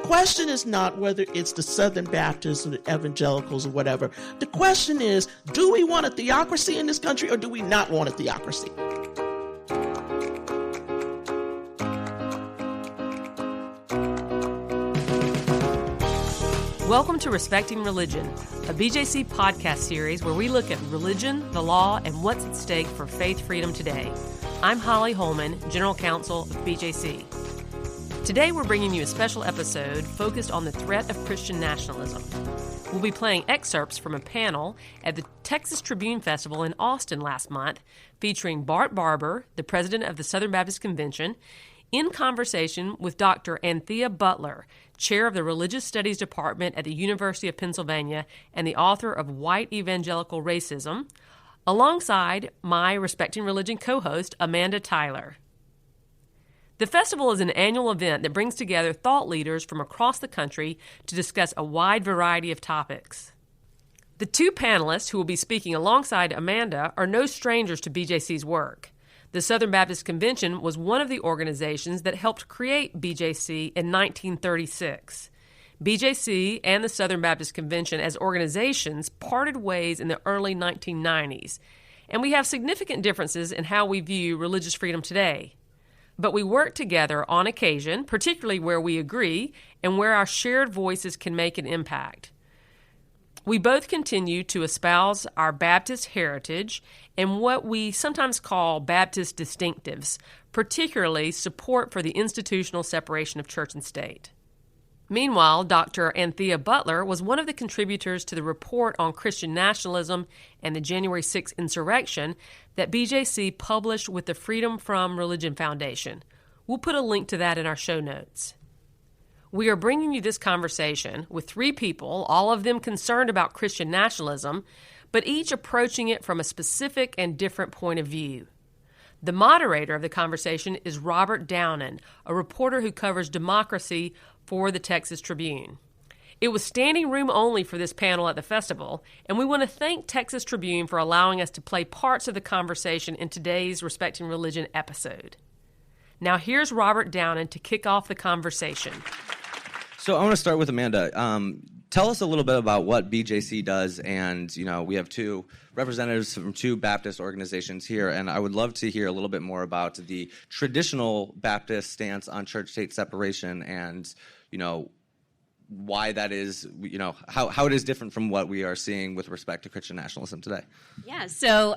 question is not whether it's the Southern Baptists or the evangelicals or whatever. The question is, do we want a theocracy in this country or do we not want a theocracy? Welcome to Respecting Religion, a BJC podcast series where we look at religion, the law, and what's at stake for faith freedom today. I'm Holly Holman, General Counsel of BJC. Today we're bringing you a special episode focused on the threat of Christian nationalism. We'll be playing excerpts from a panel at the Texas Tribune Festival in Austin last month featuring Bart Barber, the president of the Southern Baptist Convention, in conversation with Dr. Anthea Butler, chair of the Religious Studies Department at the University of Pennsylvania and the author of White Evangelical Racism, alongside my Respecting Religion co-host, Amanda Tyler. The festival is an annual event that brings together thought leaders from across the country to discuss a wide variety of topics. The two panelists who will be speaking alongside Amanda are no strangers to BJC's work. The Southern Baptist Convention was one of the organizations that helped create BJC in 1936. BJC and the Southern Baptist Convention as organizations parted ways in the early 1990s, and we have significant differences in how we view religious freedom today. But we work together on occasion, particularly where we agree and where our shared voices can make an impact. We both continue to espouse our Baptist heritage and what we sometimes call Baptist distinctives, particularly support for the institutional separation of church and state. Meanwhile, Dr. Anthea Butler was one of the contributors to the report on Christian nationalism and the January 6th insurrection that BJC published with the Freedom from Religion Foundation. We'll put a link to that in our show notes. We are bringing you this conversation with three people, all of them concerned about Christian nationalism, but each approaching it from a specific and different point of view. The moderator of the conversation is Robert Downen, a reporter who covers democracy for the Texas Tribune. It was standing room only for this panel at the festival, and we want to thank Texas Tribune for allowing us to play parts of the conversation in today's Respecting Religion episode. Now here's Robert Downen to kick off the conversation. So I want to start with Amanda. Tell us a little bit about what BJC does, and we have two representatives from two Baptist organizations here, and I would love to hear a little bit more about the traditional Baptist stance on church-state separation, and why that is, how it is different from what we are seeing with respect to Christian nationalism today. Yeah. So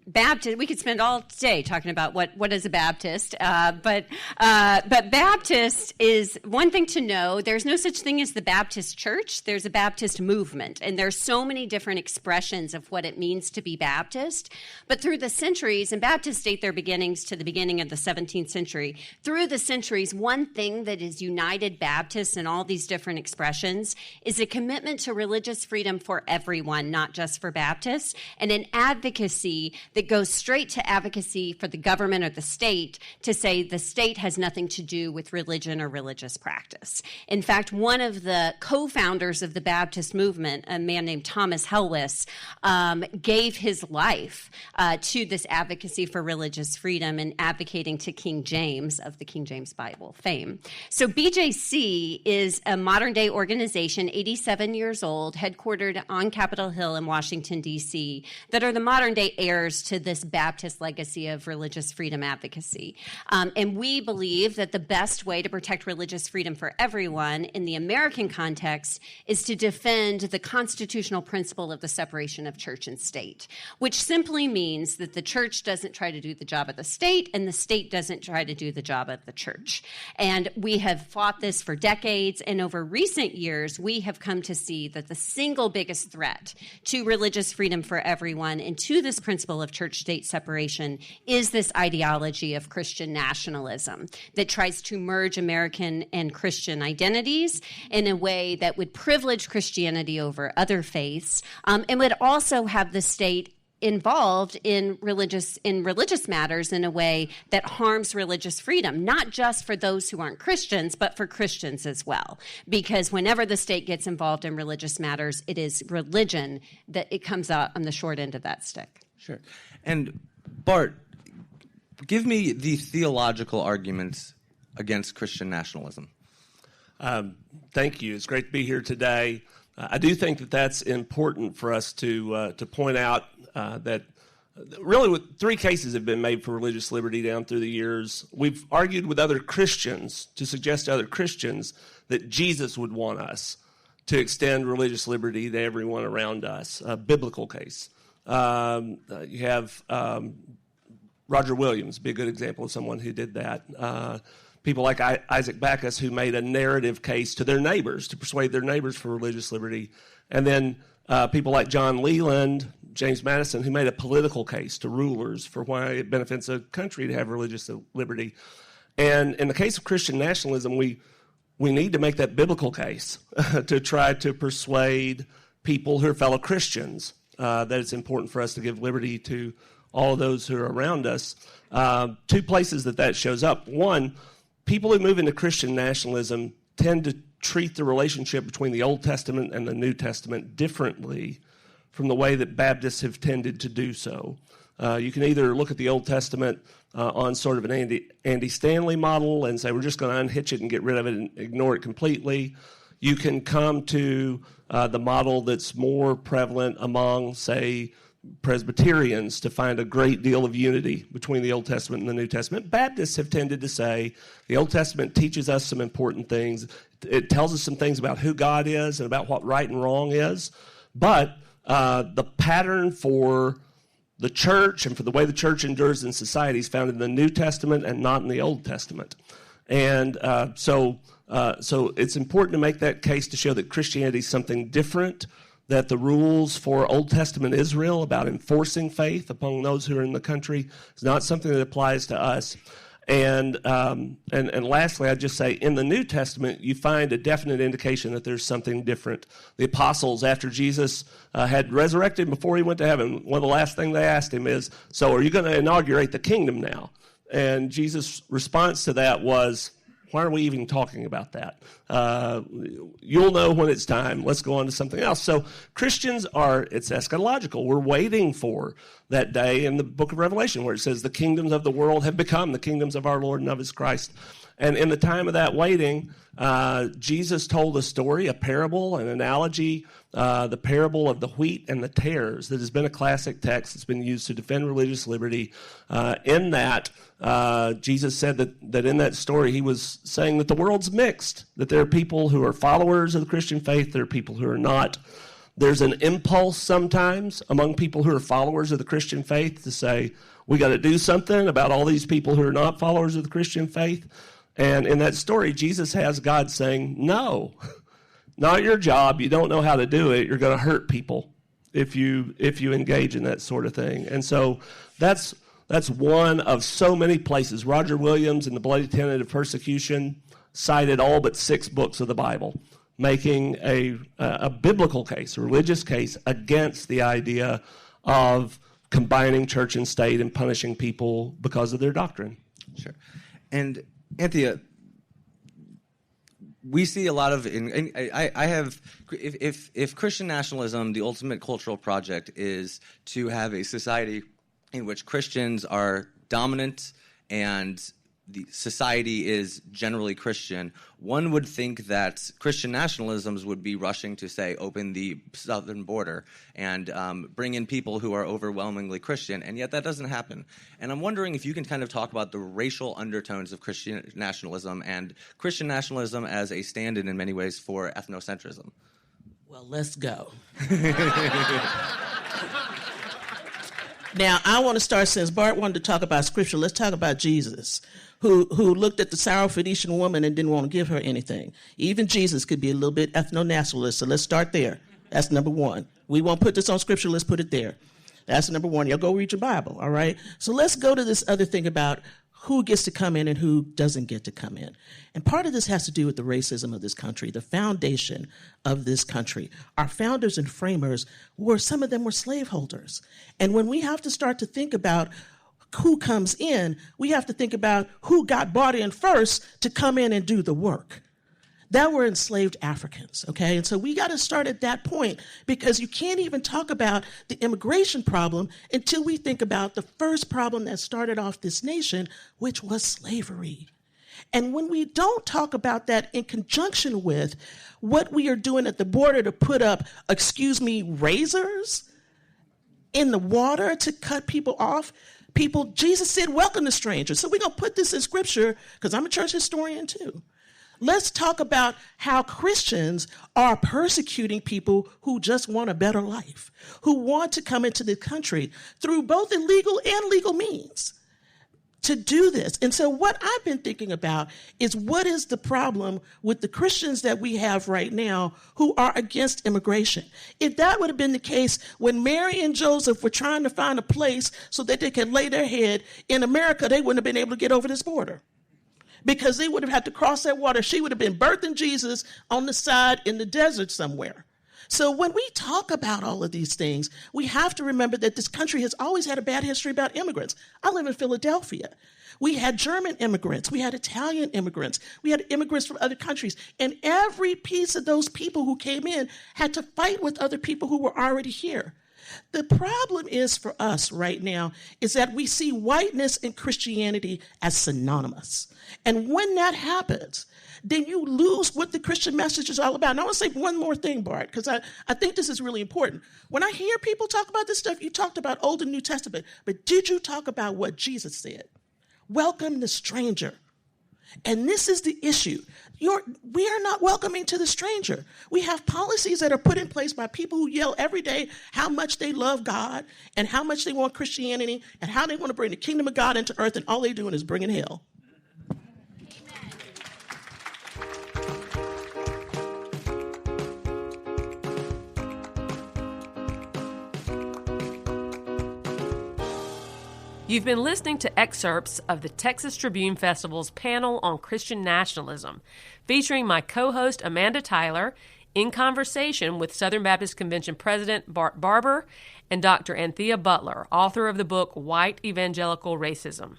Baptist, we could spend all day talking about what is a Baptist, but Baptist is one thing to know. There's no such thing as the Baptist church. There's a Baptist movement, and there's so many different expressions of what it means to be Baptist. But through the centuries, and Baptists date their beginnings to the beginning of the 17th century, through the centuries, one thing that has united Baptists in all these different expressions is a commitment to religious freedom for everyone, not just for Baptists, and an advocacy that goes straight to advocacy for the government or the state to say the state has nothing to do with religion or religious practice. In fact, one of the co-founders of the Baptist movement, a man named Thomas Helwys, gave his life to this advocacy for religious freedom and advocating to King James of the King James Bible fame. So BJC is a modern-day organization, 87 years old, headquartered on Capitol Hill in Washington, D.C., that are the modern-day heirs to this Baptist legacy of religious freedom advocacy. And we believe that the best way to protect religious freedom for everyone in the American context is to defend the constitutional principle of the separation of church and state, which simply means that the church doesn't try to do the job of the state and the state doesn't try to do the job of the church. And we have fought this for decades, and over recent years, we have come to see that the single biggest threat to religious freedom for everyone and to this principle of church-state separation is this ideology of Christian nationalism that tries to merge American and Christian identities in a way that would privilege Christianity over other faiths, and would also have the state involved in religious matters in a way that harms religious freedom, not just for those who aren't Christians, but for Christians as well. Because whenever the state gets involved in religious matters, it is religion that it comes out on the short end of that stick. Sure. And Bart, give me the theological arguments against Christian nationalism. Thank you. It's great to be here today. I do think that that's important for us to point out that really 3 cases have been made for religious liberty down through the years. We've argued with other Christians to suggest to other Christians that Jesus would want us to extend religious liberty to everyone around us, a biblical case. You have Roger Williams, be a good example of someone who did that. People like Isaac Backus, who made a narrative case to their neighbors, to persuade their neighbors for religious liberty. And then people like John Leland, James Madison, who made a political case to rulers for why it benefits a country to have religious liberty. And in the case of Christian nationalism, we need to make that biblical case to try to persuade people who are fellow Christians that it's important for us to give liberty to all of those who are around us. 2 places that shows up. One, people who move into Christian nationalism tend to treat the relationship between the Old Testament and the New Testament differently from the way that Baptists have tended to do so. You can either look at the Old Testament on sort of an Andy Stanley model and say we're just going to unhitch it and get rid of it and ignore it completely. You can come to the model that's more prevalent among, say, Presbyterians to find a great deal of unity between the Old Testament and the New Testament. Baptists have tended to say the Old Testament teaches us some important things. It tells us some things about who God is and about what right and wrong is. But the pattern for the church and for the way the church endures in society is found in the New Testament and not in the Old Testament. And so it's important to make that case to show that Christianity is something different, that the rules for Old Testament Israel about enforcing faith among those who are in the country is not something that applies to us. And lastly, I'd just say in the New Testament, you find a definite indication that there's something different. The apostles, after Jesus had resurrected before he went to heaven, one of the last things they asked him is, so are you going to inaugurate the kingdom now? And Jesus' response to that was, why are we even talking about that? You'll know when it's time. Let's go on to something else. So Christians it's eschatological. We're waiting for that day in the book of Revelation where it says the kingdoms of the world have become the kingdoms of our Lord and of his Christ. And in the time of that waiting, Jesus told a story, a parable, an analogy, the parable of the wheat and the tares that has been a classic text that's been used to defend religious liberty. In that, Jesus said that in that story he was saying that the world's mixed, that there are people who are followers of the Christian faith, there are people who are not. There's an impulse sometimes among people who are followers of the Christian faith to say, we got to do something about all these people who are not followers of the Christian faith. And in that story, Jesus has God saying, no, not your job. You don't know how to do it. You're going to hurt people if you engage in that sort of thing. And so that's one of so many places. Roger Williams in The Bloody Tenet of Persecution cited all but 6 books of the Bible, making a biblical case, a religious case against the idea of combining church and state and punishing people because of their doctrine. Sure. And Anthea, we see a lot of. If Christian nationalism, the ultimate cultural project, is to have a society in which Christians are dominant and the society is generally Christian, one would think that Christian nationalisms would be rushing to, say, open the southern border and bring in people who are overwhelmingly Christian, and yet that doesn't happen. And I'm wondering if you can kind of talk about the racial undertones of Christian nationalism and Christian nationalism as a stand-in many ways for ethnocentrism. Well, let's go. Now, I want to start, since Bart wanted to talk about Scripture, let's talk about Jesus, who looked at the Syrophoenician woman and didn't want to give her anything. Even Jesus could be a little bit ethno-nationalist, so let's start there. That's number one. We won't put this on Scripture, let's put it there. That's number one. Y'all go read your Bible, all right? So let's go to this other thing about who gets to come in and who doesn't get to come in. And part of this has to do with the racism of this country, the foundation of this country. Our founders and framers some of them were slaveholders. And when we have to start to think about who comes in, we have to think about who got brought in first to come in and do the work. That were enslaved Africans, okay? And so we got to start at that point, because you can't even talk about the immigration problem until we think about the first problem that started off this nation, which was slavery. And when we don't talk about that in conjunction with what we are doing at the border to put up, razors in the water to cut people off, Jesus said, welcome the stranger. So we're going to put this in scripture because I'm a church historian too. Let's talk about how Christians are persecuting people who just want a better life, who want to come into the country through both illegal and legal means to do this. And so what I've been thinking about is what is the problem with the Christians that we have right now who are against immigration? If that would have been the case when Mary and Joseph were trying to find a place so that they could lay their head in America, they wouldn't have been able to get over this border, because they would have had to cross that water. She would have been birthing Jesus on the side in the desert somewhere. So when we talk about all of these things, we have to remember that this country has always had a bad history about immigrants. I live in Philadelphia. We had German immigrants. We had Italian immigrants. We had immigrants from other countries. And every piece of those people who came in had to fight with other people who were already here. The problem is for us right now is that we see whiteness and Christianity as synonymous. And when that happens, then you lose what the Christian message is all about. And I want to say one more thing, Bart, because I think this is really important. When I hear people talk about this stuff, you talked about Old and New Testament, but did you talk about what Jesus said? Welcome the stranger. And this is the issue. We are not welcoming to the stranger. We have policies that are put in place by people who yell every day how much they love God and how much they want Christianity and how they want to bring the kingdom of God into earth, and all they're doing is bringing hell. You've been listening to excerpts of the Texas Tribune Festival's panel on Christian nationalism, featuring my co-host Amanda Tyler in conversation with Southern Baptist Convention President Bart Barber and Dr. Anthea Butler, author of the book White Evangelical Racism.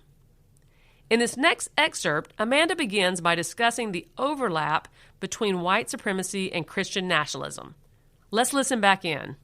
In this next excerpt, Amanda begins by discussing the overlap between white supremacy and Christian nationalism. Let's listen back in.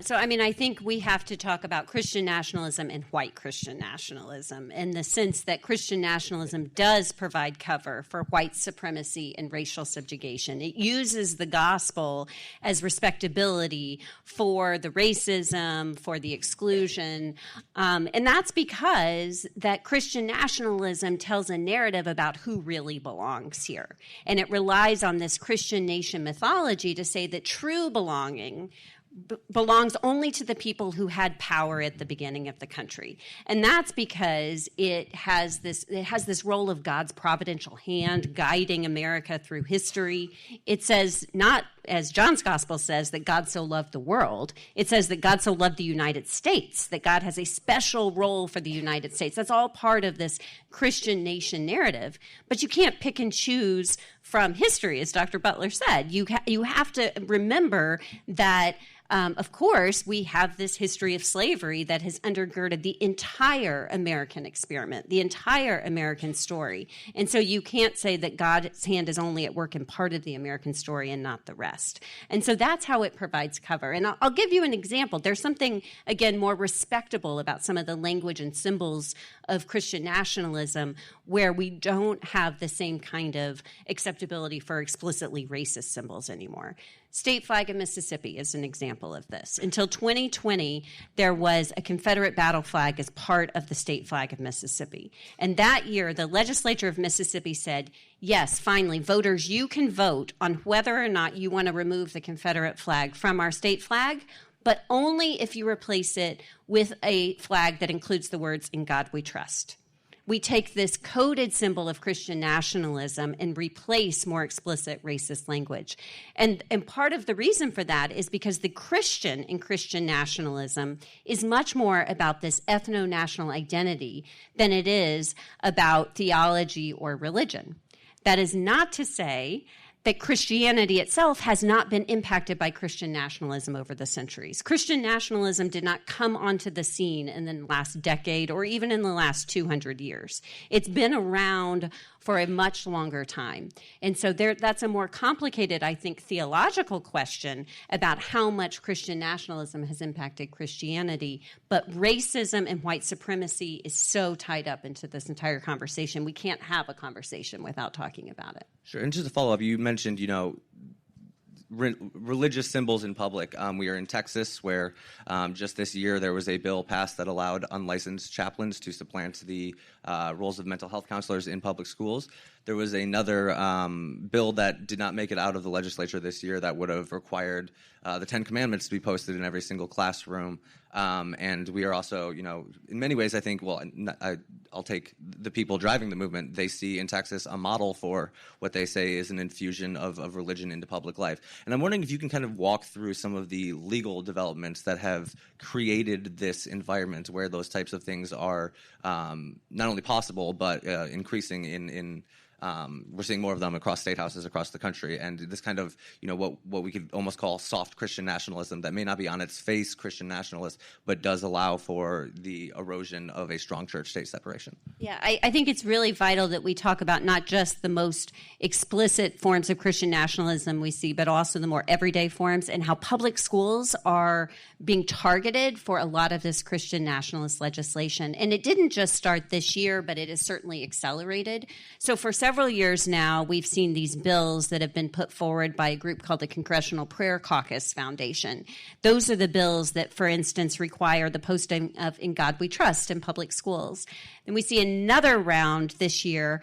So, I think we have to talk about Christian nationalism and white Christian nationalism in the sense that Christian nationalism does provide cover for white supremacy and racial subjugation. It uses the gospel as respectability for the racism, for the exclusion, and that's because that Christian nationalism tells a narrative about who really belongs here. And it relies on this Christian nation mythology to say that true belonging belongs only to the people who had power at the beginning of the country. And that's because it has this role of God's providential hand guiding America through history. It says, not as John's gospel says, that God so loved the world. It says that God so loved the United States, that God has a special role for the United States. That's all part of this Christian nation narrative. But you can't pick and choose from history, as Dr. Butler said. You have to remember that of course, we have this history of slavery that has undergirded the entire American experiment, the entire American story. And so you can't say that God's hand is only at work in part of the American story and not the rest. And so that's how it provides cover. And I'll give you an example. There's something, again, more respectable about some of the language and symbols of Christian nationalism where we don't have the same kind of acceptability for explicitly racist symbols anymore. State flag of Mississippi is an example of this. Until 2020, there was a Confederate battle flag as part of the state flag of Mississippi. And that year, the legislature of Mississippi said, yes, finally, voters, you can vote on whether or not you want to remove the Confederate flag from our state flag, but only if you replace it with a flag that includes the words, "In God We Trust." We take this coded symbol of Christian nationalism and replace more explicit racist language. And part of the reason for that is because the Christian in Christian nationalism is much more about this ethno-national identity than it is about theology or religion. That is not to say that Christianity itself has not been impacted by Christian nationalism over the centuries. Christian nationalism did not come onto the scene in the last decade or even in the last 200 years. It's been around for a much longer time. And so that's a more complicated, I think, theological question about how much Christian nationalism has impacted Christianity. But racism and white supremacy is so tied up into this entire conversation. We can't have a conversation without talking about it. Sure. And just to follow up, you mentioned, religious symbols in public. We are in Texas, where just this year there was a bill passed that allowed unlicensed chaplains to supplant the roles of mental health counselors in public schools. There was another bill that did not make it out of the legislature this year that would have required the Ten Commandments to be posted in every single classroom. And we are also, in many ways, I think, I'll take the people driving the movement. They see in Texas a model for what they say is an infusion of religion into public life. And I'm wondering if you can kind of walk through some of the legal developments that have created this environment where those types of things are not only possible, but increasing in we're seeing more of them across state houses across the country, and this kind of, what we could almost call soft Christian nationalism that may not be on its face Christian nationalist, but does allow for the erosion of a strong church-state separation. Yeah, I think it's really vital that we talk about not just the most explicit forms of Christian nationalism we see, but also the more everyday forms, and how public schools are being targeted for a lot of this Christian nationalist legislation. And it didn't just start this year, but it has certainly accelerated. So for several years now, we've seen these bills that have been put forward by a group called the Congressional Prayer Caucus Foundation. Those are the bills that, for instance, require the posting of "In God We Trust" in public schools. And we see another round this year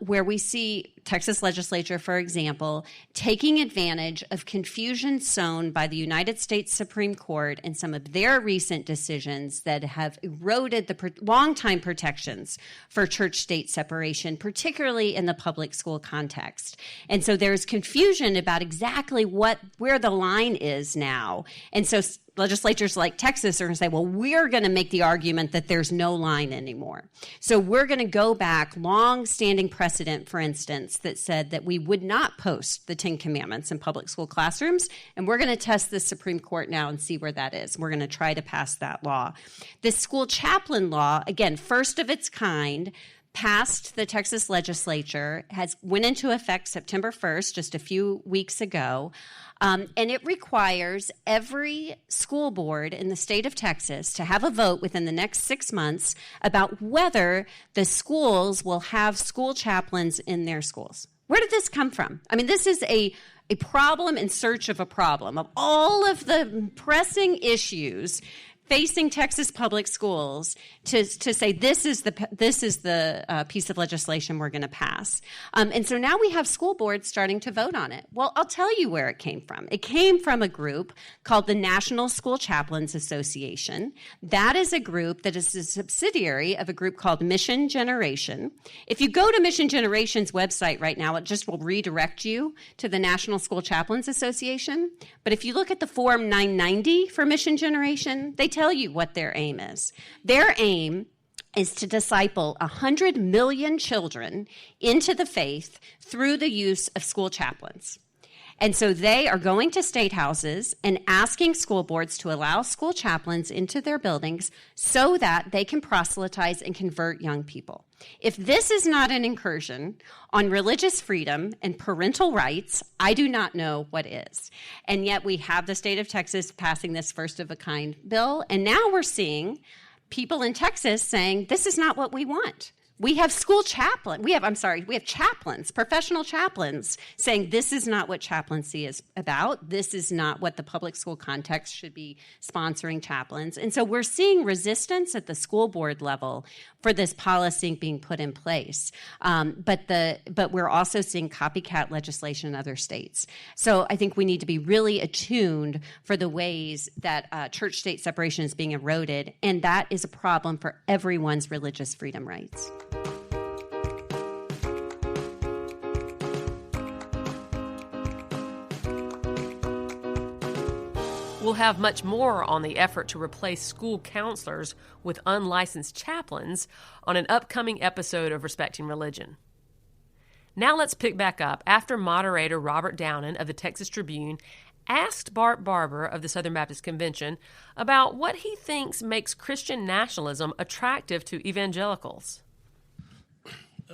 where we see Texas legislature, for example, taking advantage of confusion sown by the United States Supreme Court and some of their recent decisions that have eroded the longtime protections for church-state separation, particularly in the public school context. And so there's confusion about exactly where the line is now. And so legislatures like Texas are going to say, well, we're going to make the argument that there's no line anymore. So we're going to go back, long-standing precedent, for instance, that said that we would not post the Ten Commandments in public school classrooms, and we're going to test the Supreme Court now and see where that is. We're going to try to pass that law. This school chaplain law, again, first of its kind, passed the Texas legislature, went into effect September 1st, just a few weeks ago, and it requires every school board in the state of Texas to have a vote within the next 6 months about whether the schools will have school chaplains in their schools. Where did this come from? I mean, this is a problem in search of a problem. Of all of the pressing issues facing Texas public schools, to say this is the piece of legislation we're going to pass. And so now we have school boards starting to vote on it. Well, I'll tell you where it came from. It came from a group called the National School Chaplains Association. That is a group that is a subsidiary of a group called Mission Generation. If you go to Mission Generation's website right now, it just will redirect you to the National School Chaplains Association. But if you look at the Form 990 for Mission Generation, they tell you what their aim is. Their aim is to disciple 100 million children into the faith through the use of school chaplains. And so they are going to state houses and asking school boards to allow school chaplains into their buildings so that they can proselytize and convert young people. If this is not an incursion on religious freedom and parental rights, I do not know what is. And yet we have the state of Texas passing this first-of-a-kind bill, and now we're seeing people in Texas saying, this is not what we want. We have chaplains, professional chaplains, saying this is not what chaplaincy is about. This is not what the public school context should be sponsoring chaplains. And so we're seeing resistance at the school board level for this policy being put in place. But we're also seeing copycat legislation in other states. So I think we need to be really attuned for the ways that church-state separation is being eroded, and that is a problem for everyone's religious freedom rights. We'll have much more on the effort to replace school counselors with unlicensed chaplains on an upcoming episode of Respecting Religion. Now let's pick back up after moderator Robert Downen of the Texas Tribune asked Bart Barber of the Southern Baptist Convention about what he thinks makes Christian nationalism attractive to evangelicals.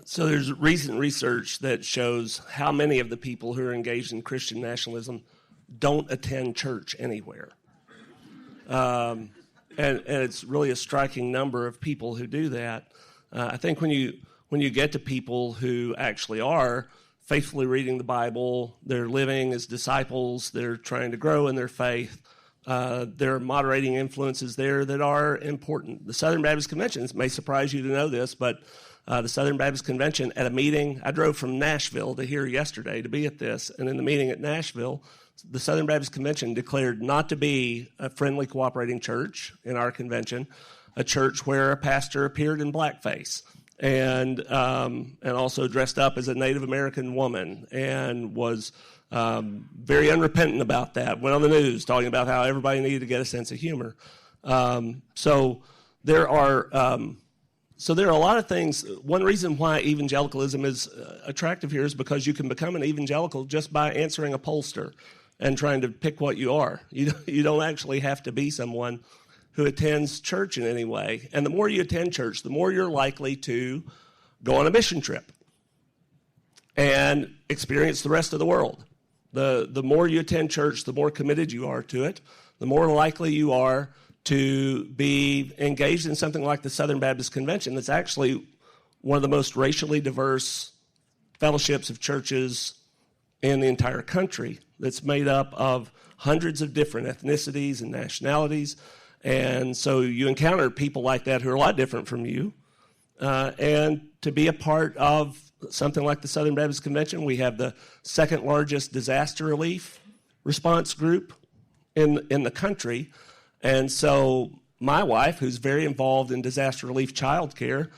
So there's recent research that shows how many of the people who are engaged in Christian nationalism don't attend church anywhere. And it's really a striking number of people who do that. I think when you get to people who actually are faithfully reading the Bible, they're living as disciples, they're trying to grow in their faith, there are moderating influences there that are important. The Southern Baptist Convention, it may surprise you to know this, but the Southern Baptist Convention at a meeting, I drove from Nashville to here yesterday to be at this, and in the meeting at Nashville, the Southern Baptist Convention declared not to be a friendly, cooperating church in our convention, a church where a pastor appeared in blackface and also dressed up as a Native American woman and was very unrepentant about that. Went on the news talking about how everybody needed to get a sense of humor. So there are a lot of things. One reason why evangelicalism is attractive here is because you can become an evangelical just by answering a pollster and trying to pick what you are. You don't actually have to be someone who attends church in any way. And the more you attend church, the more you're likely to go on a mission trip and experience the rest of the world. The more you attend church, the more committed you are to it, the more likely you are to be engaged in something like the Southern Baptist Convention that's actually one of the most racially diverse fellowships of churches in the entire country, that's made up of hundreds of different ethnicities and nationalities. And so you encounter people like that who are a lot different from you. And to be a part of something like the Southern Baptist Convention, we have the second largest disaster relief response group in the country. And so my wife, who's very involved in disaster relief child care,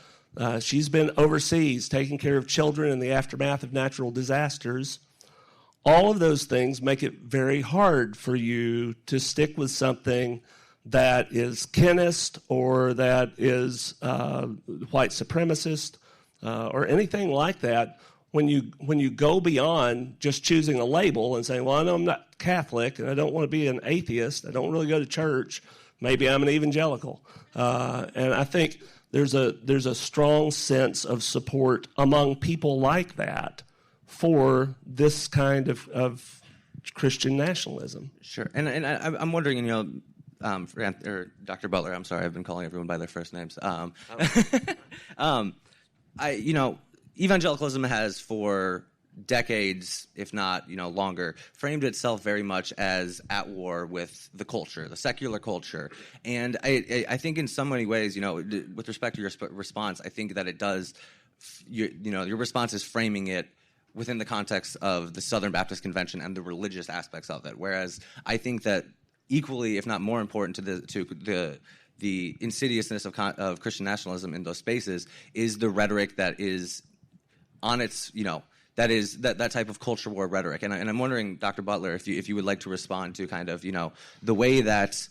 she's been overseas taking care of children in the aftermath of natural disasters. All of those things make it very hard for you to stick with something that is Kennist or that is white supremacist or anything like that. When you go beyond just choosing a label and saying, well, I know I'm not Catholic and I don't want to be an atheist, I don't really go to church, maybe I'm an evangelical. And I think there's a strong sense of support among people like that for this kind of Christian nationalism. Sure. And I'm wondering, or Dr. Butler, I'm sorry, I've been calling everyone by their first names. Evangelicalism has for decades, if not longer, framed itself very much as at war with the culture, the secular culture. And I think in so many ways, with respect to your response, I think that it does, your response is framing it within the context of the Southern Baptist Convention and the religious aspects of it. Whereas I think that equally, if not more important to the insidiousness of Christian nationalism in those spaces is the rhetoric that is on its, that is that type of culture war rhetoric. And I'm wondering, Dr. Butler, if you would like to respond to kind of, the way that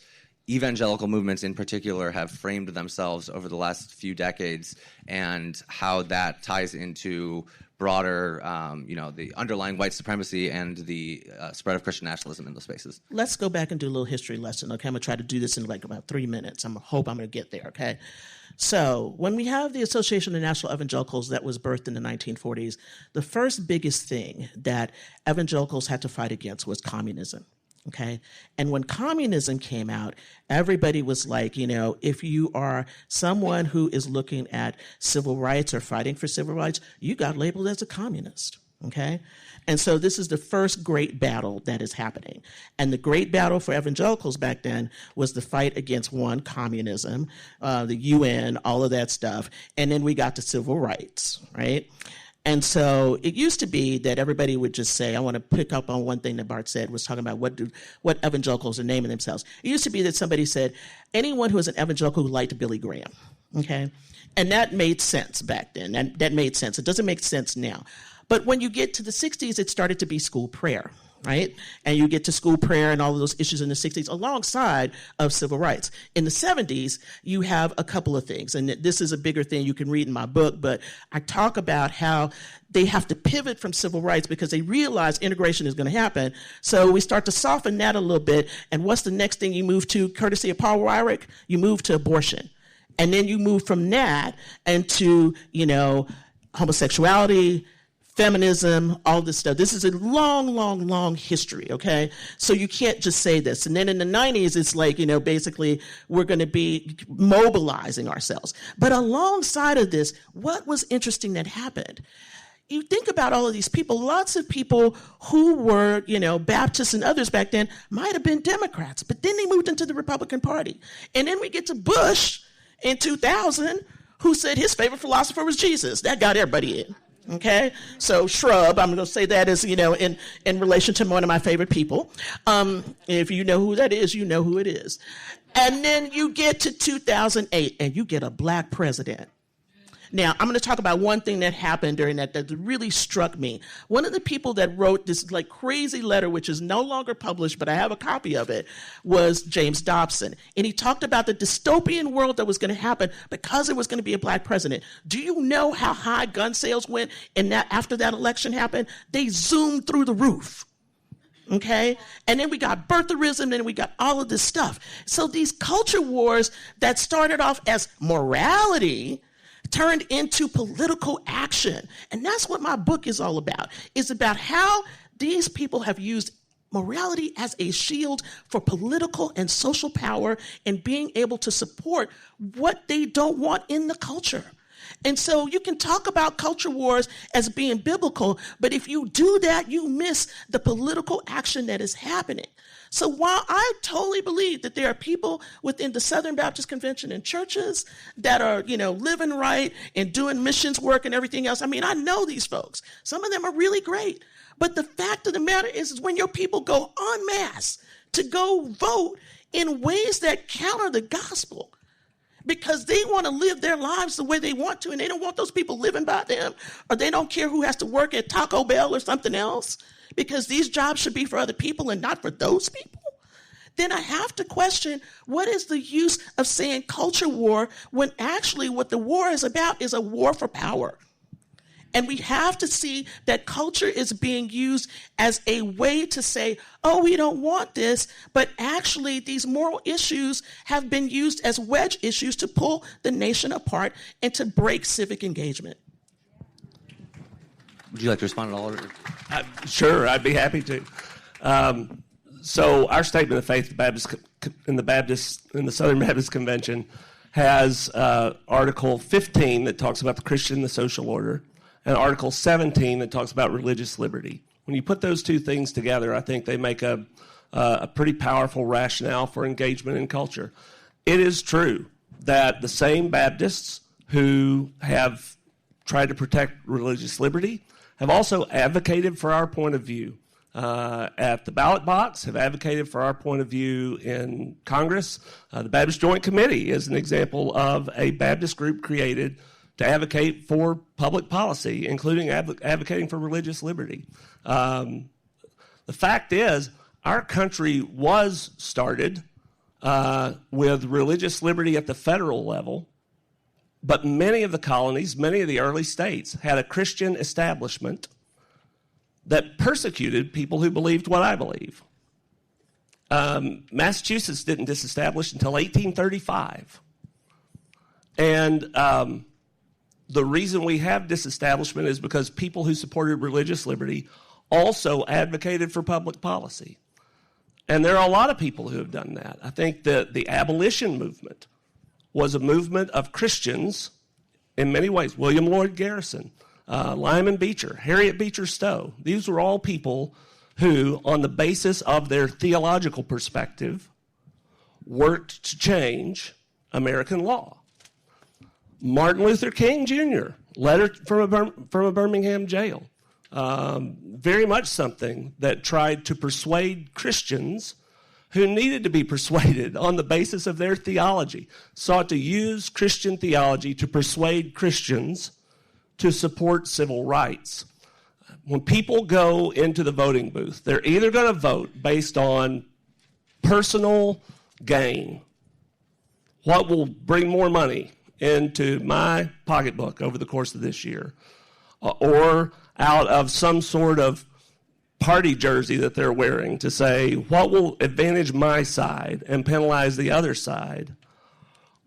evangelical movements in particular have framed themselves over the last few decades and how that ties into broader, the underlying white supremacy and the spread of Christian nationalism in those spaces. Let's go back and do a little history lesson, okay? I'm going to try to do this in like about 3 minutes. I hope I'm going to get there, okay? So when we have the Association of National Evangelicals that was birthed in the 1940s, the first biggest thing that evangelicals had to fight against was communism. Okay. And when communism came out, everybody was like, if you are someone who is looking at civil rights or fighting for civil rights, you got labeled as a communist. Okay. And so this is the first great battle that is happening. And the great battle for evangelicals back then was the fight against communism, the UN, all of that stuff. And then we got to civil rights, right? And so it used to be that everybody would just say, I want to pick up on one thing that Bart said, was talking about what evangelicals are naming themselves. It used to be that somebody said, anyone who is an evangelical who liked Billy Graham, okay? And that made sense back then. That made sense. It doesn't make sense now. But when you get to the 60s, it started to be school prayer, right? And you get to school prayer and all of those issues in the 60s alongside of civil rights. In the 70s, you have a couple of things, and this is a bigger thing you can read in my book, but I talk about how they have to pivot from civil rights because they realize integration is going to happen. So we start to soften that a little bit, and what's the next thing you move to, courtesy of Paul Weyrich? You move to abortion. And then you move from that into, homosexuality, feminism, all this stuff. This is a long history, okay? So you can't just say this. And then in the 90s, it's like, basically we're going to be mobilizing ourselves. But alongside of this, what was interesting that happened? You think about all of these people, lots of people who were, Baptists and others back then might have been Democrats, but then they moved into the Republican Party. And then we get to Bush in 2000, who said his favorite philosopher was Jesus. That got everybody in. Okay, so shrub, I'm going to say that as, in relation to one of my favorite people. If you know who that is, you know who it is. And then you get to 2008 and you get a black president. Now, I'm going to talk about one thing that happened during that really struck me. One of the people that wrote this crazy letter, which is no longer published, but I have a copy of it, was James Dobson. And he talked about the dystopian world that was going to happen because there was going to be a black president. Do you know how high gun sales went after that election happened? They zoomed through the roof. Okay? And then we got birtherism, and we got all of this stuff. So these culture wars that started off as morality turned into political action. And that's what my book is all about. It's about how these people have used morality as a shield for political and social power and being able to support what they don't want in the culture. And so you can talk about culture wars as being biblical, but if you do that, you miss the political action that is happening. So while I totally believe that there are people within the Southern Baptist Convention and churches that are, living right and doing missions work and everything else, I know these folks. Some of them are really great. But the fact of the matter is when your people go en masse to go vote in ways that counter the gospel, because they want to live their lives the way they want to, and they don't want those people living by them, or they don't care who has to work at Taco Bell or something else, because these jobs should be for other people and not for those people, then I have to question, what is the use of saying culture war when actually what the war is about is a war for power? And we have to see that culture is being used as a way to say, oh, we don't want this, but actually these moral issues have been used as wedge issues to pull the nation apart and to break civic engagement. Would you like to respond at all? Sure, I'd be happy to. So our statement of faith in the Southern Baptist Convention has Article 15 that talks about the Christian and the social order, and Article 17 that talks about religious liberty. When you put those two things together, I think they make a pretty powerful rationale for engagement in culture. It is true that the same Baptists who have tried to protect religious liberty have also advocated for our point of view at the ballot box, have advocated for our point of view in Congress. The Baptist Joint Committee is an example of a Baptist group created to advocate for public policy, including advocating for religious liberty. The fact is, our country was started with religious liberty at the federal level, but many of the colonies, many of the early states had a Christian establishment that persecuted people who believed what I believe. Massachusetts didn't disestablish until 1835. And the reason we have disestablishment is because people who supported religious liberty also advocated for public policy. And there are a lot of people who have done that. I think that the abolition movement was a movement of Christians in many ways. William Lloyd Garrison, Lyman Beecher, Harriet Beecher Stowe. These were all people who, on the basis of their theological perspective, worked to change American law. Martin Luther King Jr., letter from a Birmingham jail. Very much something that tried to persuade Christians who needed to be persuaded on the basis of their theology, sought to use Christian theology to persuade Christians to support civil rights. when people go into the voting booth, they're either going to vote based on personal gain, what will bring more money into my pocketbook over the course of this year, or out of some sort of party jersey that they're wearing to say what will advantage my side and penalize the other side,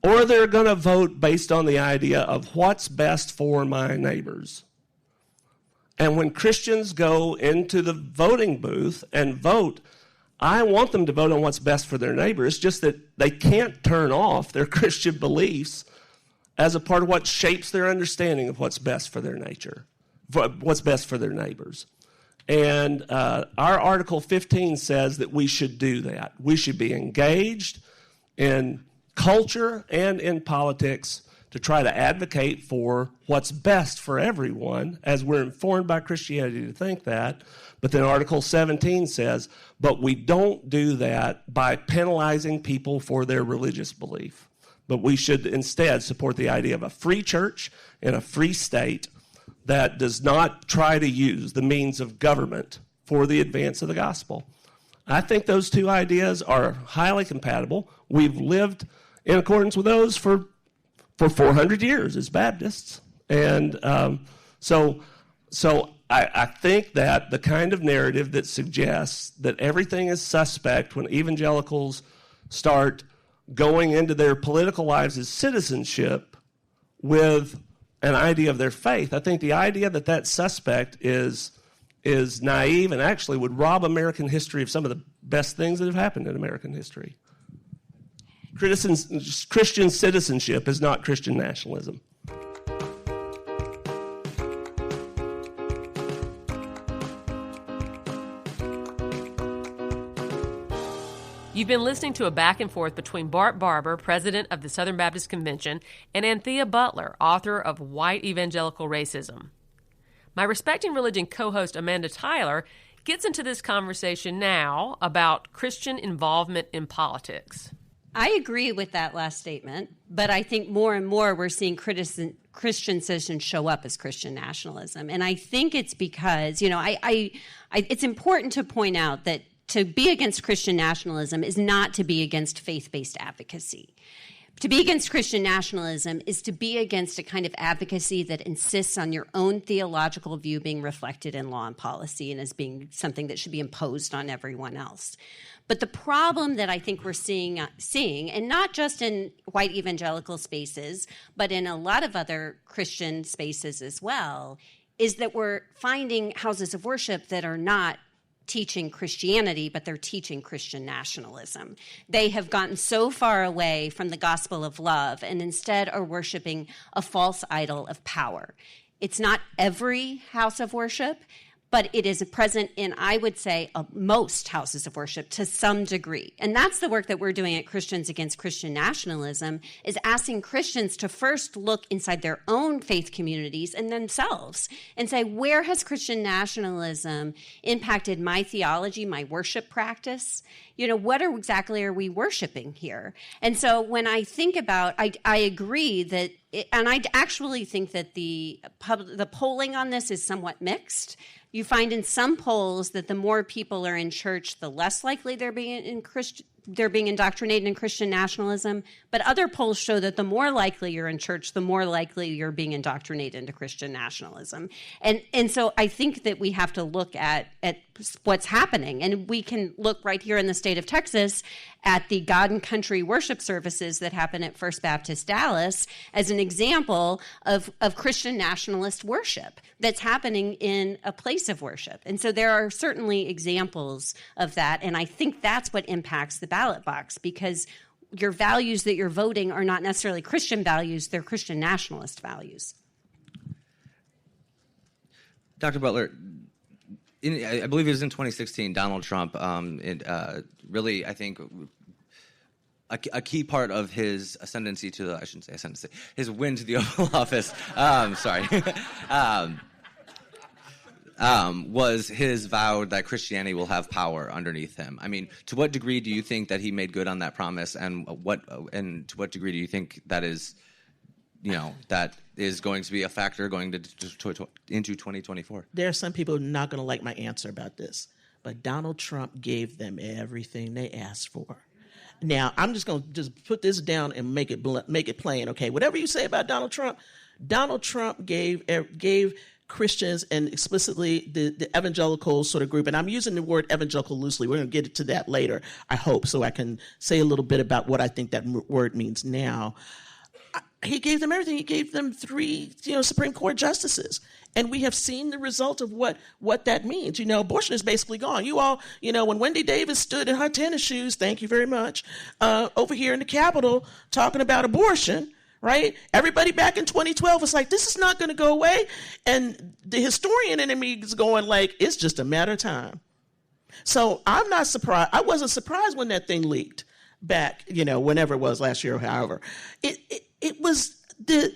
or they're going to vote based on the idea of what's best for my neighbors. And when Christians go into the voting booth and vote, I want them to vote on what's best for their neighbor. It's just that they can't turn off their Christian beliefs as a part of what shapes their understanding of what's best for their nature, what's best for their neighbors. And our Article 15 says that we should do that. We should be engaged in culture and in politics to try to advocate for what's best for everyone, as we're informed by Christianity to think that. But then Article 17 says, but we don't do that by penalizing people for their religious belief. But we should instead support the idea of a free church and a free state that does not try to use the means of government for the advance of the gospel. I think those two ideas are highly compatible. We've lived in accordance with those for 400 years as Baptists. And so I think that the kind of narrative that suggests that everything is suspect when evangelicals start going into their political lives as citizenship with an idea of their faith, I think the idea that that's suspect is naive and actually would rob American history of some of the best things that have happened in American history. Christian citizenship is not Christian nationalism. You've been listening to a back and forth between Bart Barber, president of the Southern Baptist Convention, and Anthea Butler, author of White Evangelical Racism. My Respecting Religion co-host Amanda Tyler gets into this conversation now about Christian involvement in politics. I agree with that last statement, but I think more and more we're seeing Christian citizens show up as Christian nationalism. And I think it's because, it's important to point out that to be against Christian nationalism is not to be against faith-based advocacy. To be against Christian nationalism is to be against a kind of advocacy that insists on your own theological view being reflected in law and policy and as being something that should be imposed on everyone else. But the problem that I think we're seeing, and not just in white evangelical spaces, but in a lot of other Christian spaces as well, is that we're finding houses of worship that are not teaching Christianity, but they're teaching Christian nationalism. They have gotten so far away from the gospel of love and instead are worshiping a false idol of power. It's not every house of worship, but it is present in, I would say, most houses of worship to some degree. And that's the work that we're doing at Christians Against Christian Nationalism, is asking Christians to first look inside their own faith communities and themselves and say, where has Christian nationalism impacted my theology, my worship practice? What exactly are we worshiping here? And so when I think about, I agree that, and I actually think that the polling on this is somewhat mixed. You find in some polls that the more people are in church, the less likely they're being indoctrinated in Christian nationalism. But other polls show that the more likely you're in church, the more likely you're being indoctrinated into Christian nationalism. And so I think that we have to look at what's happening. And we can look right here in the state of Texas at the God and Country worship services that happen at First Baptist Dallas as an example of Christian nationalist worship that's happening in a place of worship. And so there are certainly examples of that. And I think that's what impacts the ballot box, because your values that you're voting are not necessarily Christian values, they're Christian nationalist values. Dr. Butler, I believe it was in 2016, Donald Trump, really, I think, a key part of his ascendancy to the, I shouldn't say ascendancy, his win to the Oval Office, was his vow that Christianity will have power underneath him. I mean, to what degree do you think that he made good on that promise, and to what degree do you think that is, that is going to be a factor going into 2024? There are some people not going to like my answer about this, but Donald Trump gave them everything they asked for. Now, I'm just going to put this down and make it plain, okay? Whatever you say about Donald Trump gave Christians and explicitly the evangelical sort of group, and I'm using the word evangelical loosely. We're going to get to that later, I hope, so I can say a little bit about what I think that word means now. He gave them everything. He gave them 3, Supreme Court justices. And we have seen the result of what that means. Abortion is basically gone. You all, when Wendy Davis stood in her tennis shoes, thank you very much, over here in the Capitol talking about abortion, right? Everybody back in 2012 was like, this is not going to go away. And the historian in me is going like, it's just a matter of time. So I'm not surprised. I wasn't surprised when that thing leaked back, whenever it was last year or however. It was the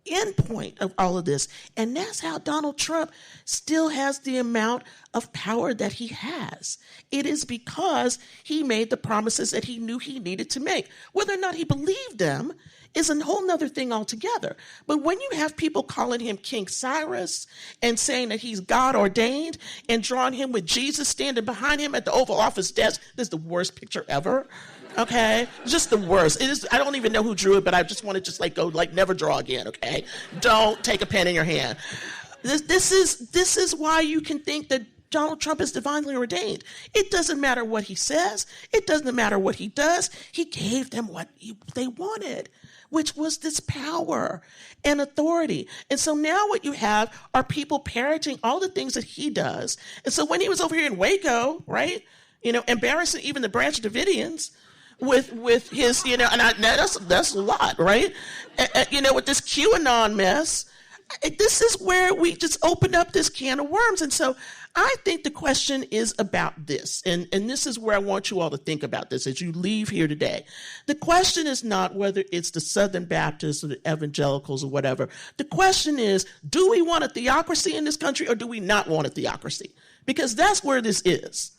end point of all of this. And that's how Donald Trump still has the amount of power that he has. It is because he made the promises that he knew he needed to make. Whether or not he believed them is a whole nother thing altogether. But when you have people calling him King Cyrus and saying that he's God ordained and drawing him with Jesus standing behind him at the Oval Office desk, this is the worst picture ever. Okay, just the worst. It is. I don't even know who drew it, but I just want to go never draw again. Okay, don't take a pen in your hand. This is why you can think that Donald Trump is divinely ordained. It doesn't matter what he says. It doesn't matter what he does. He gave them what they wanted, which was this power and authority. And so now what you have are people parroting all the things that he does. And so when he was over here in Waco, right, embarrassing even the Branch Davidians, with his, and that's a lot, right? With this QAnon mess, this is where we just opened up this can of worms. And so I think the question is about this, and this is where I want you all to think about this as you leave here today. The question is not whether it's the Southern Baptists or the evangelicals or whatever. The question is, do we want a theocracy in this country or do we not want a theocracy? Because that's where this is.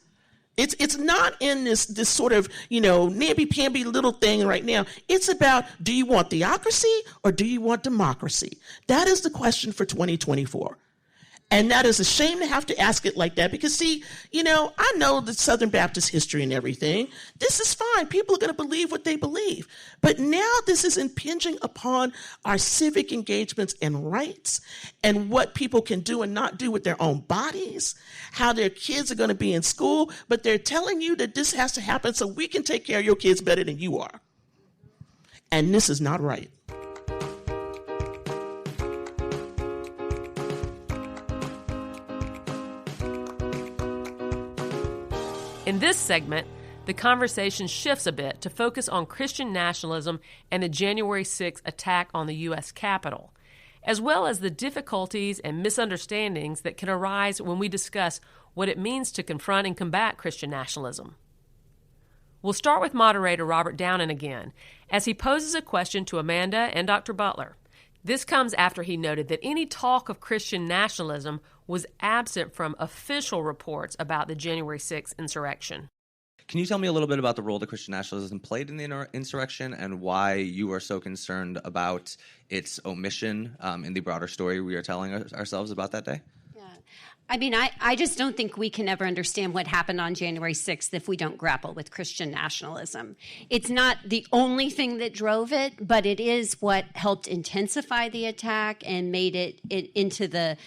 It's not in this sort of, namby-pamby little thing right now. It's about, do you want theocracy or do you want democracy? That is the question for 2024. And that is a shame to have to ask it like that because, see, I know the Southern Baptist history and everything. This is fine. People are going to believe what they believe. But now this is impinging upon our civic engagements and rights and what people can do and not do with their own bodies, how their kids are going to be in school. But they're telling you that this has to happen so we can take care of your kids better than you are. And this is not right. In this segment, the conversation shifts a bit to focus on Christian nationalism and the January 6th attack on the U.S. Capitol, as well as the difficulties and misunderstandings that can arise when we discuss what it means to confront and combat Christian nationalism. We'll start with moderator Robert Downen again, as he poses a question to Amanda and Dr. Butler. This comes after he noted that any talk of Christian nationalism was absent from official reports about the January 6th insurrection. Can you tell me a little bit about the role that Christian nationalism played in the insurrection and why you are so concerned about its omission in the broader story we are telling ourselves about that day? I just don't think we can ever understand what happened on January 6th if we don't grapple with Christian nationalism. It's not the only thing that drove it, but it is what helped intensify the attack and made it into the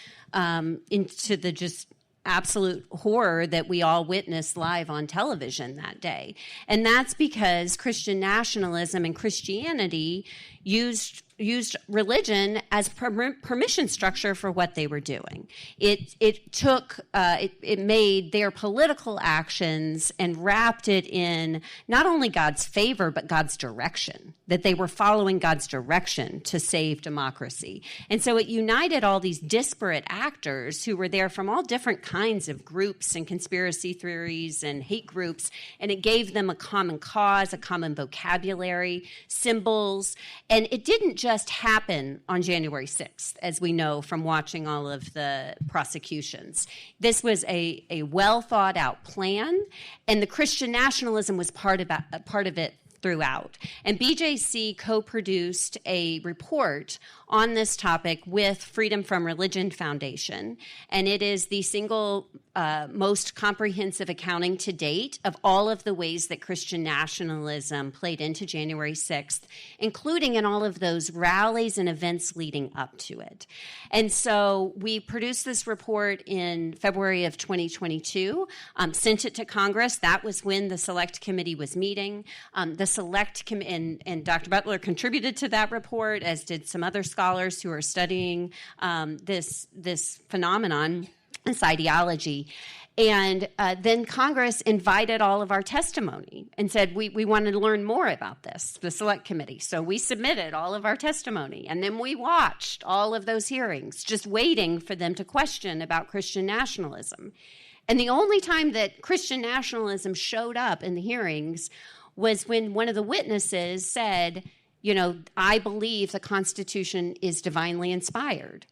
just absolute horror that we all witnessed live on television that day. And that's because Christian nationalism and Christianity used religion as permission structure for what they were doing. It made their political actions and wrapped it in not only God's favor, but God's direction, that they were following God's direction to save democracy. And so it united all these disparate actors who were there from all different kinds of groups and conspiracy theories and hate groups, and it gave them a common cause, a common vocabulary, symbols, and it didn't just happen on January 6th, as we know from watching all of the prosecutions. This was a well-thought-out plan, and the Christian nationalism was part of it throughout. And BJC co-produced a report on this topic with Freedom from Religion Foundation, and it is the single most comprehensive accounting to date of all of the ways that Christian nationalism played into January 6th, including in all of those rallies and events leading up to it. And so we produced this report in February of 2022, sent it to Congress. That was when the Select Committee was meeting. The Select Committee, and Dr. Butler contributed to that report, as did some other scholars who are studying this phenomenon, this ideology. And then Congress invited all of our testimony and said, we wanted to learn more about this, the Select Committee. So we submitted all of our testimony, and then we watched all of those hearings, just waiting for them to question about Christian nationalism. And the only time that Christian nationalism showed up in the hearings was when one of the witnesses said, I believe the Constitution is divinely inspired.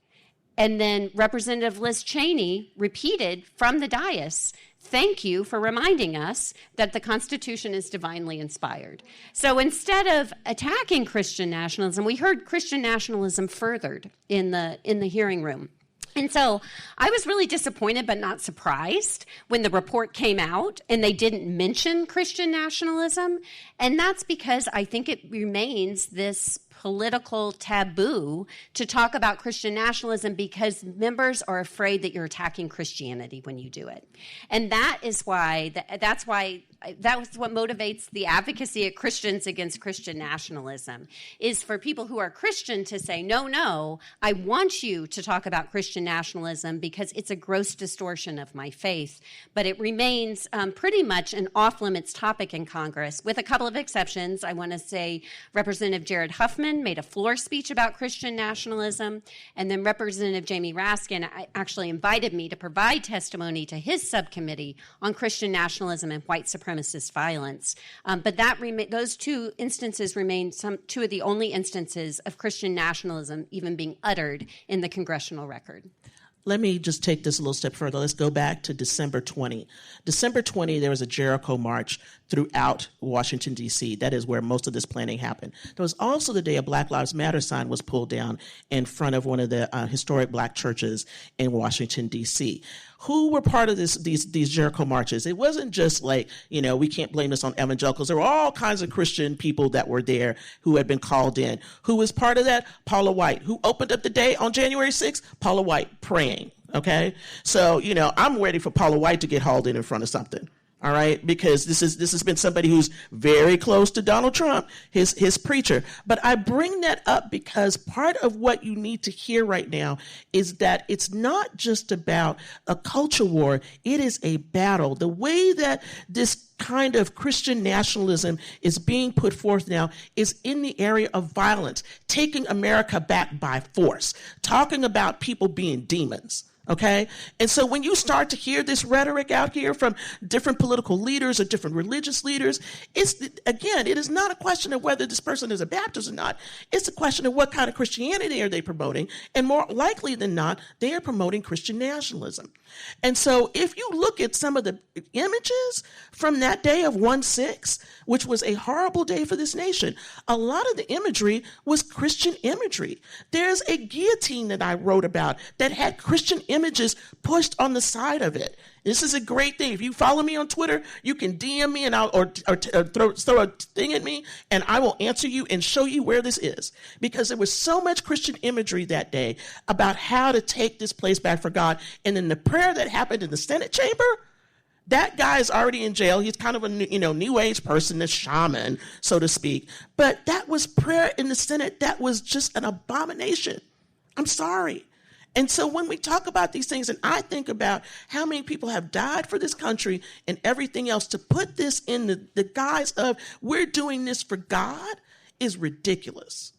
And then Representative Liz Cheney repeated from the dais, thank you for reminding us that the Constitution is divinely inspired. So instead of attacking Christian nationalism, we heard Christian nationalism furthered in the hearing room. And so I was really disappointed but not surprised when the report came out and they didn't mention Christian nationalism. And that's because I think it remains this political taboo to talk about Christian nationalism because members are afraid that you're attacking Christianity when you do it. And that was what motivates the advocacy at Christians Against Christian Nationalism, is for people who are Christian to say, no, I want you to talk about Christian nationalism because it's a gross distortion of my faith. But it remains pretty much an off-limits topic in Congress, with a couple of exceptions. I want to say Representative Jared Huffman made a floor speech about Christian nationalism, and then Representative Jamie Raskin actually invited me to provide testimony to his subcommittee on Christian nationalism and white supremacist violence. But those two instances remain two of the only instances of Christian nationalism even being uttered in the congressional record. Let me just take this a little step further. Let's go back to December 20. December 20, there was a Jericho march throughout Washington, D.C. That is where most of this planning happened. There was also the day a Black Lives Matter sign was pulled down in front of one of the historic black churches in Washington, D.C. Who were part of these Jericho marches? It wasn't just like, we can't blame this on evangelicals. There were all kinds of Christian people that were there who had been called in. Who was part of that? Paula White. Who opened up the day on January 6th? Paula White praying, okay? So, I'm ready for Paula White to get hauled in front of something. All right, because this has been somebody who's very close to Donald Trump, his preacher. But I bring that up because part of what you need to hear right now is that it's not just about a culture war. It is a battle. The way that this kind of Christian nationalism is being put forth now is in the area of violence, taking America back by force, talking about people being demons. Okay? And so when you start to hear this rhetoric out here from different political leaders or different religious leaders, it is not a question of whether this person is a Baptist or not. It's a question of what kind of Christianity are they promoting. And more likely than not, they are promoting Christian nationalism. And so if you look at some of the images from that day of 1/6, which was a horrible day for this nation, a lot of the imagery was Christian imagery. There's a guillotine that I wrote about that had Christian images pushed on the side of it. This is a great thing. If you follow me on Twitter, you can DM me and throw a thing at me, and I will answer you and show you where this is. Because there was so much Christian imagery that day about how to take this place back for God. And then the prayer that happened in the Senate chamber, that guy is already in jail. He's kind of a new age person, a shaman, so to speak. But that was prayer in the Senate that was just an abomination. I'm sorry. And so when we talk about these things, and I think about how many people have died for this country and everything else, to put this in the guise of we're doing this for God is ridiculous.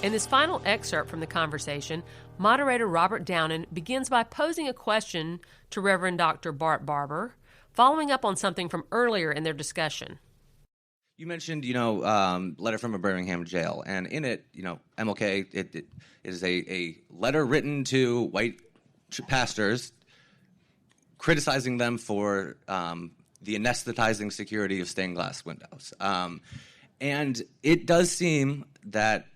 In this final excerpt from the conversation, moderator Robert Downen begins by posing a question to Reverend Dr. Bart Barber, following up on something from earlier in their discussion. You mentioned, letter from a Birmingham jail, and in it, MLK, it is a letter written to white pastors criticizing them for the anesthetizing security of stained glass windows. And it does seem that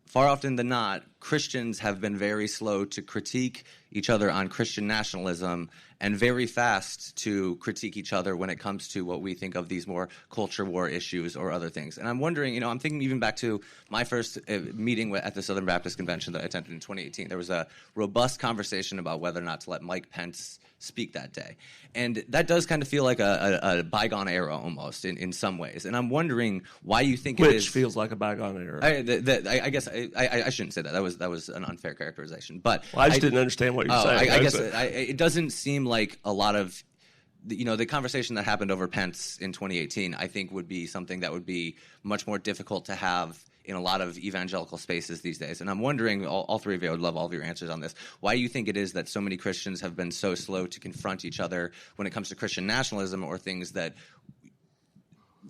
far often than not, Christians have been very slow to critique each other on Christian nationalism and very fast to critique each other when it comes to what we think of these more culture war issues or other things. And I'm wondering, I'm thinking even back to my first meeting at the Southern Baptist Convention that I attended in 2018. There was a robust conversation about whether or not to let Mike Pence speak that day. And that does kind of feel like a bygone era almost in some ways. And I'm wondering why you think it is. Which feels like a bygone era. I guess I shouldn't say that. That was an unfair characterization. But I just didn't understand what you were saying. I guess it doesn't seem like a lot of the conversation that happened over Pence in 2018, I think would be something that would be much more difficult to have in a lot of evangelical spaces these days. And I'm wondering, all three of you, I would love all of your answers on this, why you think it is that so many Christians have been so slow to confront each other when it comes to Christian nationalism or things that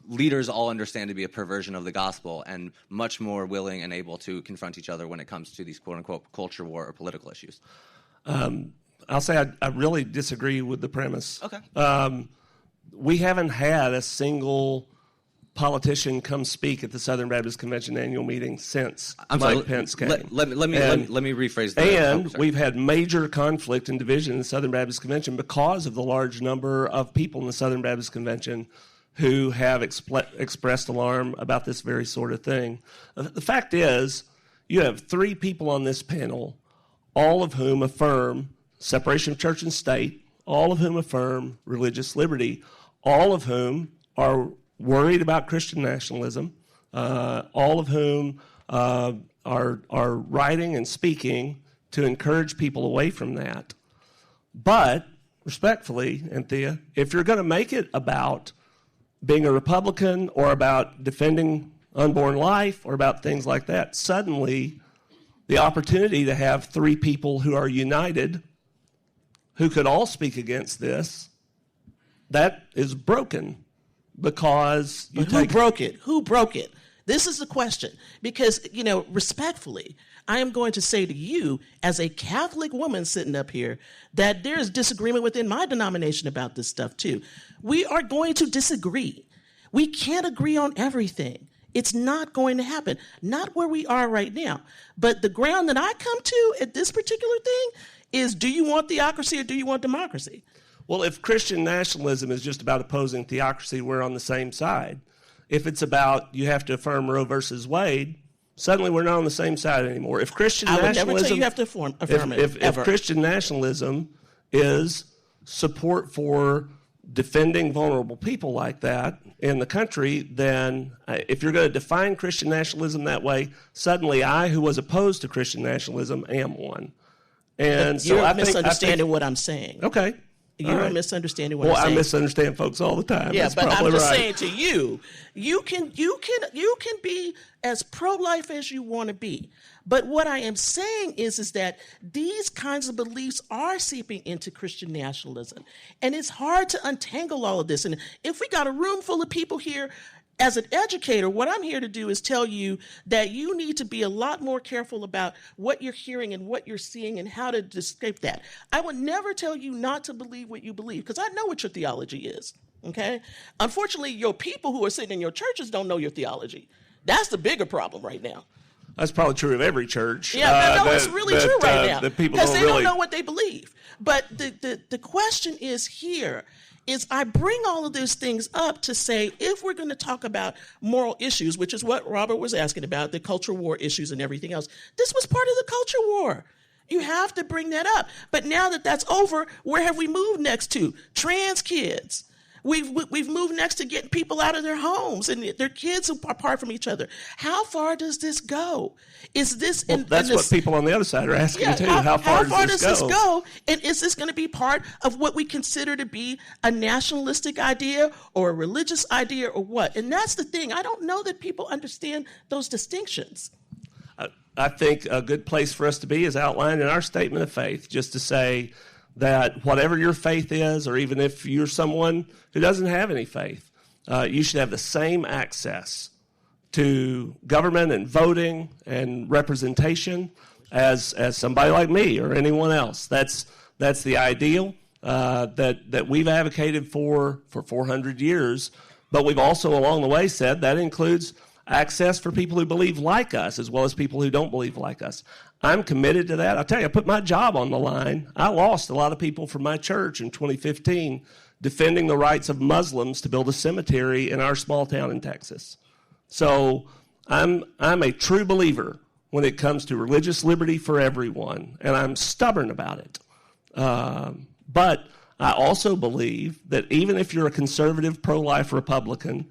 leaders all understand to be a perversion of the gospel, and much more willing and able to confront each other when it comes to these quote-unquote culture war or political issues. I'll say I really disagree with the premise. Okay. We haven't had a single politician come speak at the Southern Baptist Convention annual meeting since Mike Pence came. Let me rephrase that. And we've had major conflict and division in the Southern Baptist Convention because of the large number of people in the Southern Baptist Convention who have expressed alarm about this very sort of thing. The fact is, you have three people on this panel, all of whom affirm separation of church and state, all of whom affirm religious liberty, all of whom are worried about Christian nationalism, all of whom are writing and speaking to encourage people away from that. But, respectfully, Anthea, if you're going to make it about being a Republican or about defending unborn life or about things like that, suddenly the opportunity to have three people who are united, who could all speak against this, that is broken. Because who broke it? Who broke it? This is the question. Because, respectfully, I am going to say to you, as a Catholic woman sitting up here, that there is disagreement within my denomination about this stuff, too. We are going to disagree. We can't agree on everything. It's not going to happen. Not where we are right now. But the ground that I come to at this particular thing is, do you want theocracy or do you want democracy? Well, if Christian nationalism is just about opposing theocracy, we're on the same side. If it's about you have to affirm Roe versus Wade, suddenly we're not on the same side anymore. If Christian nationalism, I would never tell you have to affirm it. If Christian nationalism is support for defending vulnerable people like that in the country, then if you're going to define Christian nationalism that way, suddenly I, who was opposed to Christian nationalism, am one. And but you're misunderstanding what I'm saying. Okay. You're misunderstanding what I'm saying. Well, I misunderstand folks all the time. Yeah, That's but I'm just right. saying to you, you can be as pro-life as you want to be. But what I am saying is that these kinds of beliefs are seeping into Christian nationalism. And it's hard to untangle all of this. And if we got a room full of people here, as an educator, what I'm here to do is tell you that you need to be a lot more careful about what you're hearing and what you're seeing and how to escape that. I would never tell you not to believe what you believe, because I know what your theology is, okay? Unfortunately, your people who are sitting in your churches don't know your theology. That's the bigger problem right now. That's probably true of every church. Yeah, it's really true right now. Because they don't know what they believe. But the question is here, is I bring all of those things up to say, if we're going to talk about moral issues, which is what Robert was asking about, the culture war issues and everything else, this was part of the culture war. You have to bring that up. But now that that's over, where have we moved next to? Trans kids. We've moved next to getting people out of their homes and their kids apart from each other. How far does this go? Is this? That's what people on the other side are asking too. How far does this go? And is this going to be part of what we consider to be a nationalistic idea or a religious idea or what? And that's the thing. I don't know that people understand those distinctions. I think a good place for us to be is outlined in our statement of faith, just to say that whatever your faith is, or even if you're someone who doesn't have any faith, you should have the same access to government and voting and representation as somebody like me or anyone else. That's the ideal. that we've advocated for 400 years, but we've also along the way said that includes access for people who believe like us as well as people who don't believe like us. I'm committed to that. I'll tell you, I put my job on the line. I lost a lot of people from my church in 2015 defending the rights of Muslims to build a cemetery in our small town in Texas. So I'm a true believer when it comes to religious liberty for everyone, and I'm stubborn about it. But I also believe that even if you're a conservative, pro-life Republican,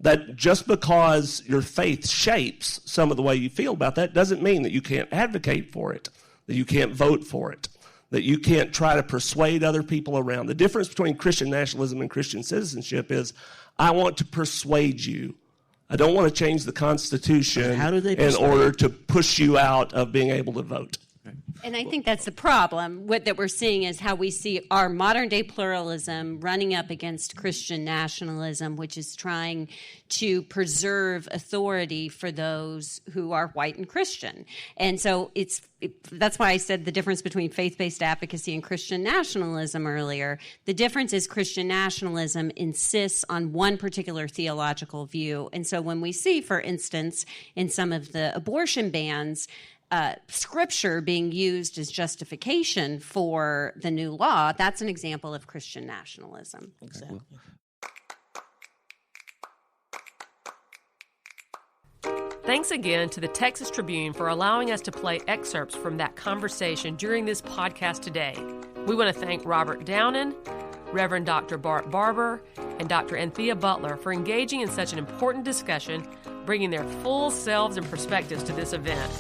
that just because your faith shapes some of the way you feel about that doesn't mean that you can't advocate for it, that you can't vote for it, that you can't try to persuade other people around. The difference between Christian nationalism and Christian citizenship is I want to persuade you. I don't want to change the Constitution in order to push you out of being able to vote. And I think that's the problem. What that we're seeing is how we see our modern-day pluralism running up against Christian nationalism, which is trying to preserve authority for those who are white and Christian. And so that's why I said the difference between faith-based advocacy and Christian nationalism earlier. The difference is Christian nationalism insists on one particular theological view. And so when we see, for instance, in some of the abortion bans, Scripture being used as justification for the new law, that's an example of Christian nationalism. Exactly. Thanks again to the Texas Tribune for allowing us to play excerpts from that conversation during this podcast today. We want to thank Robert Downen, Reverend Dr. Bart Barber, and Dr. Anthea Butler for engaging in such an important discussion, bringing their full selves and perspectives to this event.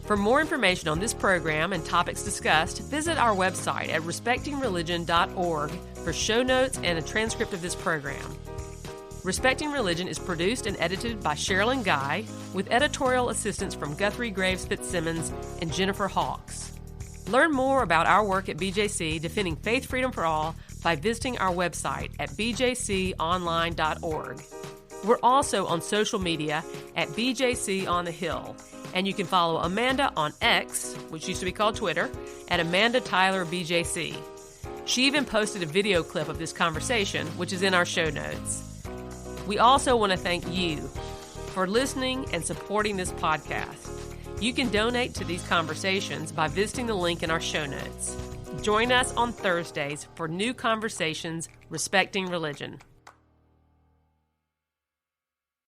For more information on this program and topics discussed, visit our website at respectingreligion.org for show notes and a transcript of this program. Respecting Religion is produced and edited by Sherilyn Guy, with editorial assistance from Guthrie Graves Fitzsimmons and Jennifer Hawks. Learn more about our work at BJC defending faith freedom for all by visiting our website at bjconline.org. We're also on social media at BJC on the Hill, and you can follow Amanda on X, which used to be called Twitter, at Amanda Tyler BJC. She even posted a video clip of this conversation, which is in our show notes. We also want to thank you for listening and supporting this podcast. You can donate to these conversations by visiting the link in our show notes. Join us on Thursdays for new conversations respecting religion.